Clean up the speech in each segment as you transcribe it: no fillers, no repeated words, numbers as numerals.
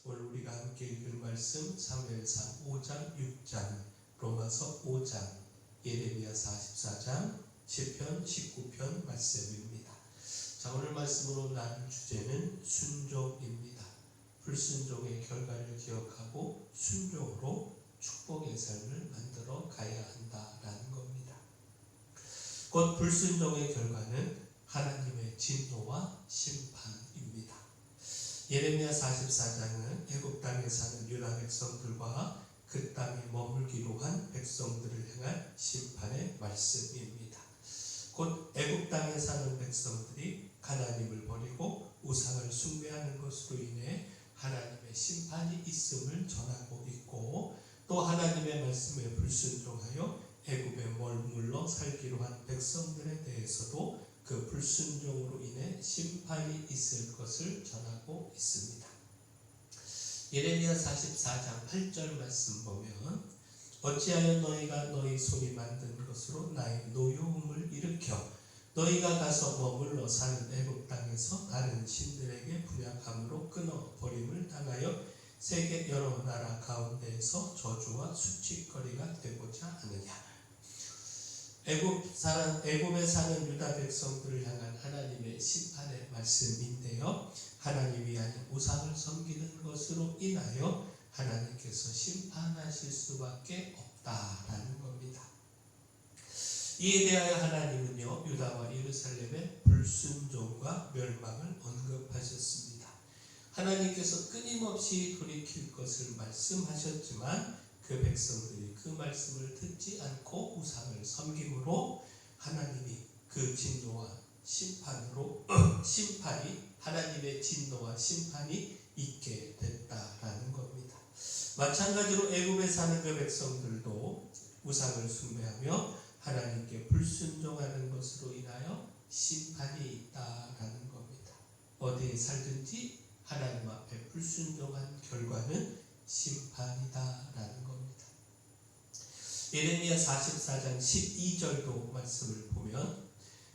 오늘 우리가 함께 읽을 말씀 사무엘상 5장, 6장, 로마서 5장, 예레미야 44장, 시편 19편 말씀입니다. 자, 오늘 말씀으로 나눌 주제는 순종입니다. 불순종의 결과를 기억하고 순종으로 축복의 삶을 만들어 가야 한다라는 겁니다. 곧 불순종의 결과는 하나님의 진노와 심판입니다. 예레미야 44장은 애굽 땅에 사는 유다 백성들과 그 땅에 머물기로 한 백성들을 향한 심판의 말씀입니다. 곧 애굽 땅에 사는 백성들이 하나님을 버리고 우상을 숭배하는 것으로 인해 하나님의 심판이 있음을 전하고 있고, 또 하나님의 말씀에 불순종하여 애굽에 머물러 살기로 한 백성들에 대해서도 그 불순종으로 인해 심판이 있을 것을 전하고 있습니다. 예레미야 44장 8절 말씀 보면, 어찌하여 너희가 너희 손이 만든 것으로 나의 노여움을 일으켜 너희가 가서 머물러 사는 애굽 땅에서 다른 신들에게 분향함으로 끊어버림을 당하여 세계 여러 나라 가운데에서 저주와 수치거리가 되고자 하느냐. 애굽에 사는 유다 백성들을 향한 하나님의 심판의 말씀인데요, 하나님이 아닌 우상을 섬기는 것으로 인하여 하나님께서 심판하실 수밖에 없다라는 겁니다. 이에 대하여 하나님은요, 유다와 예루살렘의 불순종과 멸망을 언급하셨습니다. 하나님께서 끊임없이 돌이킬 것을 말씀하셨지만 그 백성들이 그 말씀을 듣지 않고 우상을 섬김으로 하나님이 그 진노와 하나님의 진노와 심판이 있게 됐다라는 겁니다. 마찬가지로 애굽에 사는 그 백성들도 우상을 숭배하며 하나님께 불순종하는 것으로 인하여 심판이 있다라는 겁니다. 어디에 살든지 하나님 앞에 불순종한 결과는 심판이다라는 겁니다. 예레미야 44장 12절도 말씀을 보면,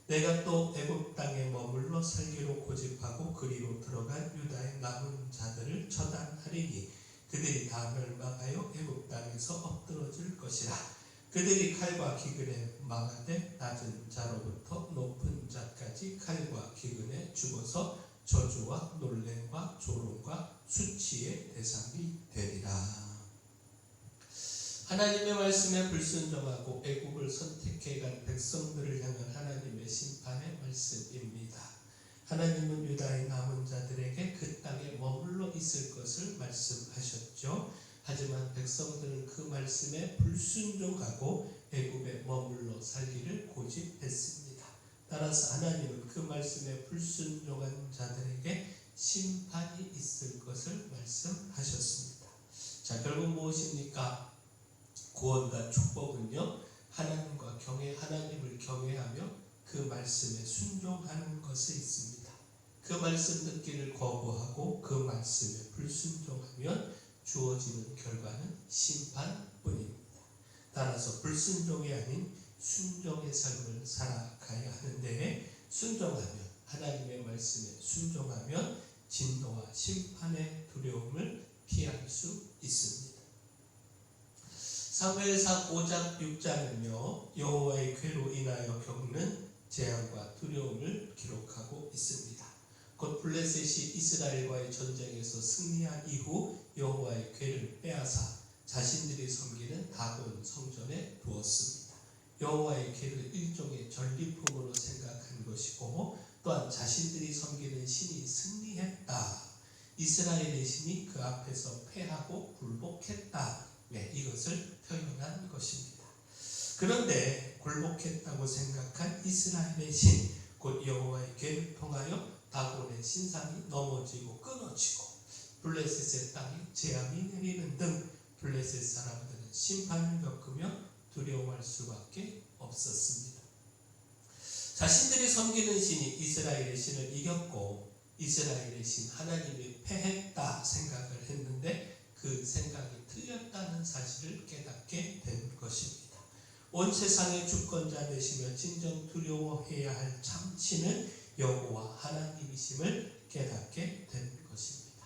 내가 또 애굽 땅에 머물러 살기로 고집하고 그리로 들어간 유다의 남은 자들을 처단하리니 그들이 다 멸망하여 애굽 땅에서 엎드러질 것이라. 그들이 칼과 기근에 망하되 낮은 자로부터 높은 자까지 칼과 기근에 죽어서 저주와 놀램과 조롱과 수치의 대상이 되리라. 하나님의 말씀에 불순종하고 애굽을 선택해간 백성들을 향한 하나님의 심판의 말씀입니다. 하나님은 유다의 남은 자들에게 그 땅에 머물러 있을 것을 말씀하셨죠. 하지만 백성들은 그 말씀에 불순종하고 애굽에 머물러 살기를 고집했습니다. 따라서 하나님은 그 말씀에 불순종한 자들에게 심판이 있을 것을 말씀하셨습니다. 자, 결국 무엇입니까? 구원과 축복은요, 하나님을 경외하며 그 말씀에 순종하는 것에 있습니다. 그 말씀 듣기를 거부하고 그 말씀에 불순종하면 주어지는 결과는 심판뿐입니다. 따라서 불순종이 아닌 순종의 삶을 살아가야 하는데, 하나님의 말씀에 순종하면 진노와 심판의 두려움을 피할 수 있습니다. 사무엘상 5장 6장은요, 여호와의 괴로 인하여 겪는 재앙과 두려움을 기록하고 있습니다. 곧 블레셋이 이스라엘과의 전쟁에서 승리한 이후 여호와의 괴를 빼앗아 자신들이 섬기는 다곤 성전에 두었습니다. 여호와의 괴를 일종의 전리품으로 생각한 것이고, 또한 자신들이 섬기는 신이 승리했다, 이스라엘의 신이 그 앞에서 패하고 굴복했다, 이것을 표현한 것입니다. 그런데 굴복했다고 생각한 이스라엘의 신, 곧 여호와의 괴를 통하여 다곤의 신상이 넘어지고 끊어지고 블레셋의 땅에 재앙이 내리는 등 블레셋 사람들은 심판을 겪으며 두려워할 수밖에 없었습니다. 자신들이 섬기는 신이 이스라엘의 신을 이겼고 이스라엘의 신 하나님이 패했다 생각을 했는데, 그 생각이 틀렸다는 사실을 깨닫게 된 것입니다. 온 세상의 주권자 되시며 진정 두려워해야 할 참신은 여호와 하나님이심을 깨닫게 된 것입니다.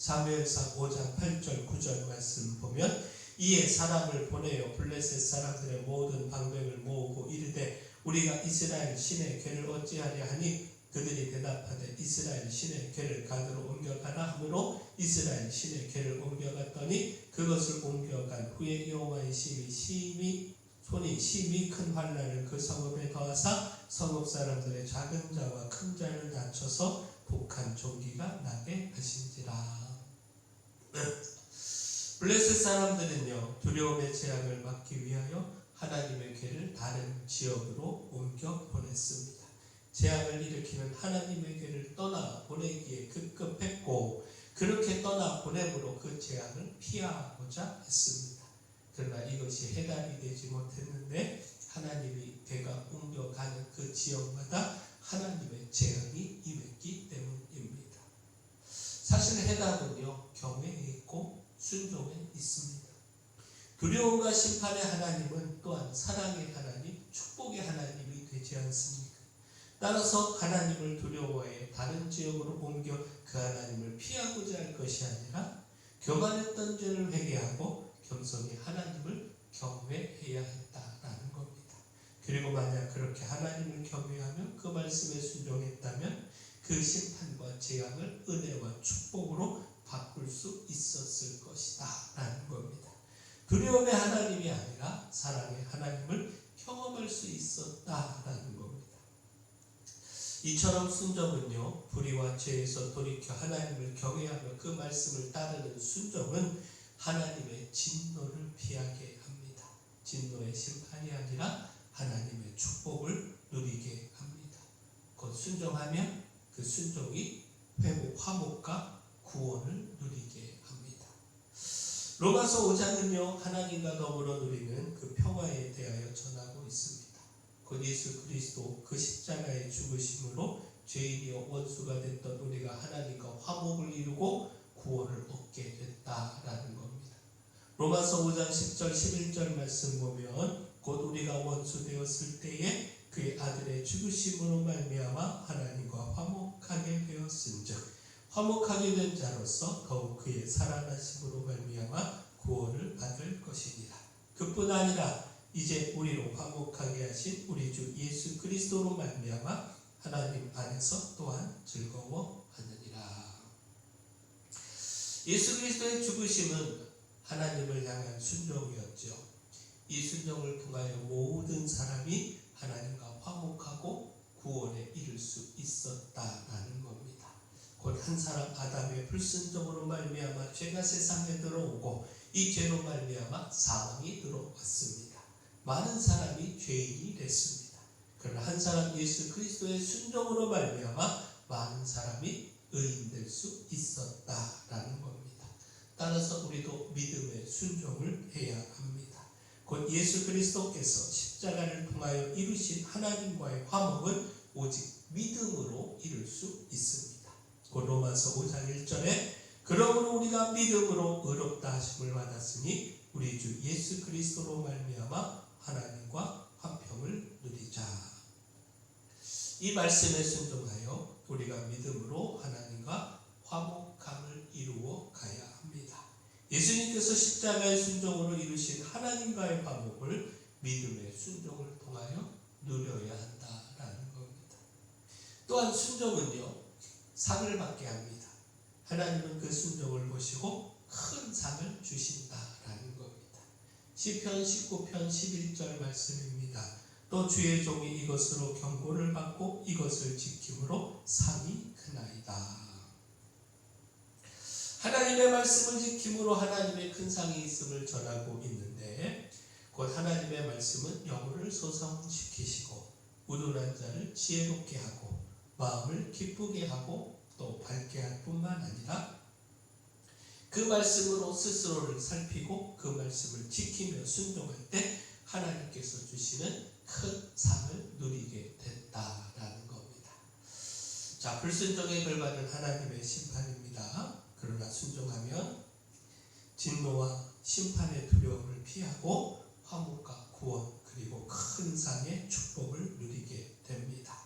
사무엘상 5장 8절 9절 말씀 보면 이에 사람을 보내어 블레셋 사람들의 모든 방백을 모으고 이르되 우리가 이스라엘 신의 궤를 어찌하려 하니 그들이 대답하되 이스라엘 신의 궤를 갓으로 옮겨가라 하므로 이스라엘 신의 궤를 옮겨갔더니 그것을 옮겨간 후에 여호와의 손이 심히 큰 환난을 그 성읍에 더하사 성읍 사람들의 작은 자와 큰 자를 낮춰서 북한 종기가 나게 하신지라. 블레셋 사람들은요 두려움의 재앙을 막기 위하여 하나님의 궤를 다른 지역으로 옮겨 보냈습니다. 재앙을 일으키는 하나님의 궤를 떠나 보내기에 급급했고 그렇게 떠나 보내므로 그 재앙을 피하고자 했습니다. 그러나 이것이 해답이 되지 못했는데 하나님이 궤가 옮겨가는 그 지역마다 하나님의 재앙이 임했기 때문입니다. 사실 해답은요 경외에 있고 순종에 있습니다. 두려움과 심판의 하나님은 또한 사랑의 하나님, 축복의 하나님이 되지 않습니까? 따라서 하나님을 두려워해 다른 지역으로 옮겨 그 하나님을 피하고자 할 것이 아니라 교만했던 죄를 회개하고 겸손히 하나님을 경외해야 했다라는 겁니다. 그리고 만약 그렇게 하나님을 경외하며 그 말씀에 순종했다면 그 심판과 재앙을 은혜와 축복으로 바꿀 수 있었을 것이다 라는 겁니다. 두려움의 하나님이 아니라 사랑의 하나님을 경험할 수 있었다라는 겁니다. 이처럼 순종은요 불의와 죄에서 돌이켜 하나님을 경외하며 그 말씀을 따르는 순종은 하나님의 진노를 피하게 합니다. 진노의 심판이 아니라 하나님의 축복을 누리게 합니다. 곧 순종하면 그 순종이 회복, 화목과 구원을 누리게 합니다. 로마서 5장은요 하나님과 더불어 누리는 그 평화에 대하여 전하고 있습니다. 곧 예수 그리스도 그 십자가의 죽으심으로 죄인이여 원수가 됐던 우리가 하나님과 화목을 이루고 구원을 얻게 됐다라는 겁니다. 로마서 5장 10절 11절 말씀 보면 곧 우리가 원수 되었을 때에 그의 아들의 죽으심으로 말미암아 하나님과 화목하게 되었은즉 화목하게 된 자로서 더욱 그의 살아나심으로 말미암아 구원을 받을 것이니라. 그뿐 아니라 이제 우리로 화목하게 하신 우리 주 예수 그리스도로 말미암아 하나님 안에서 또한 즐거워하느니라. 예수 그리스도의 죽으심은 하나님을 향한 순종이었죠. 이 순종을 통하여 모든 사람이 하나님과 화목하고 구원에 이를 수 있었다라는 겁니다. 곧 한 사람 아담의 불순종으로 말미암아 죄가 세상에 들어오고 이 죄로 말미암아 사망이 들어왔습니다. 많은 사람이 죄인이 됐습니다. 그러나 한 사람 예수 그리스도의 순종으로 말미암아 많은 사람이 의인될 수 있었다라는 겁니다. 따라서 우리도 믿음의 순종을 해야 합니다. 곧 예수 그리스도께서 십자가를 통하여 이루신 하나님과의 화목은 오직 믿음으로 이룰 수 있습니다. 곧 로마서 5장 1절에 그러므로 우리가 믿음으로 의롭다 하심을 받았으니 우리 주 예수 그리스도로 말미암아 하나님과 화평을 누리자. 이 말씀에 순종하여 우리가 믿음으로 하나님과 화목함을 이루어 가야 합니다. 예수님께서 십자가의 순종으로 이루신 하나님과의 화목을 믿음의 순종을 통하여 누려야 한다라는 겁니다. 또한 순종은요 상을 받게 합니다. 하나님은 그 순종을 보시고 큰 상을 주신다라는 겁니다. 시편 19편 11절 말씀입니다. 또 주의 종이 이것으로 경고를 받고 이것을 지킴으로 상이 크나이다. 하나님의 말씀을 지킴으로 하나님의 큰 상이 있음을 전하고 있는데 곧 하나님의 말씀은 영혼을 소성시키시고 우둔한 자를 지혜롭게 하고 마음을 기쁘게 하고 또 밝게 할 뿐만 아니라 그 말씀으로 스스로를 살피고 그 말씀을 지키며 순종할 때 하나님께서 주시는 큰 상을 누리게 됐다라는 겁니다. 자, 불순종의 결과는 하나님의 심판입니다. 그러나 순종하면 진노와 심판의 두려움을 피하고 화목과 구원 그리고 큰 상의 축복을 누리게 됩니다.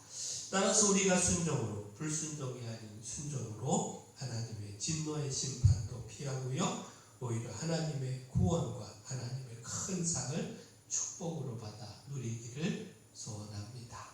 따라서 우리가 순종으로 불순종이 아닌 순종으로 하나님의 진노의 심판도 피하고요. 오히려 하나님의 구원과 하나님의 큰 상을 축복으로 받아 누리기를 소원합니다.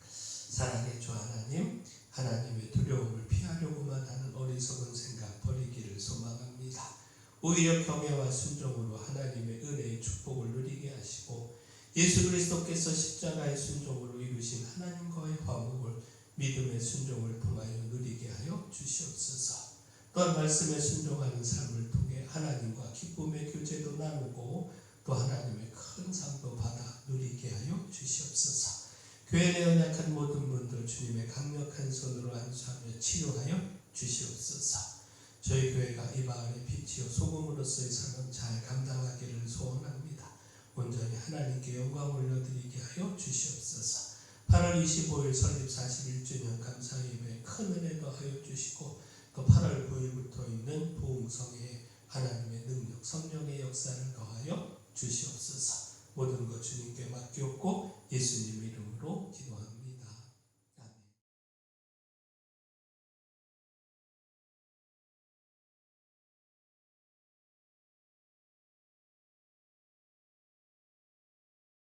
사랑의 주 하나님, 하나님의 두려움을 피하려고만 하는 어리석은 생각 버리기를 소망합니다. 오히려 경외와 순종으로 하나님의 은혜의 축복을 누리게 하시고 예수 그리스도께서 십자가의 순종으로 이루신 하나님과의 화목을 믿음의 순종을 통하여 누리게 하여 주시옵소서. 또한 말씀에 순종하는 삶을 통해 하나님과 기쁨의 교제도 나누고 또 하나님의 큰 상도 받아 누리게 하여 주시옵소서. 교회 내 연약한 모든 분들 주님의 강력한 손으로 안수하며 치료하여 주시옵소서. 저희 교회가 이 마을의 빛이요 소금으로서의 삶을 잘 감당하기를 소원합니다. 온전히 하나님께 영광 올려드리게 하여 주시옵소서. 8월 25일 설립 41주년 감사예배에 큰 은혜 더하여 주시고 또 8월 9일부터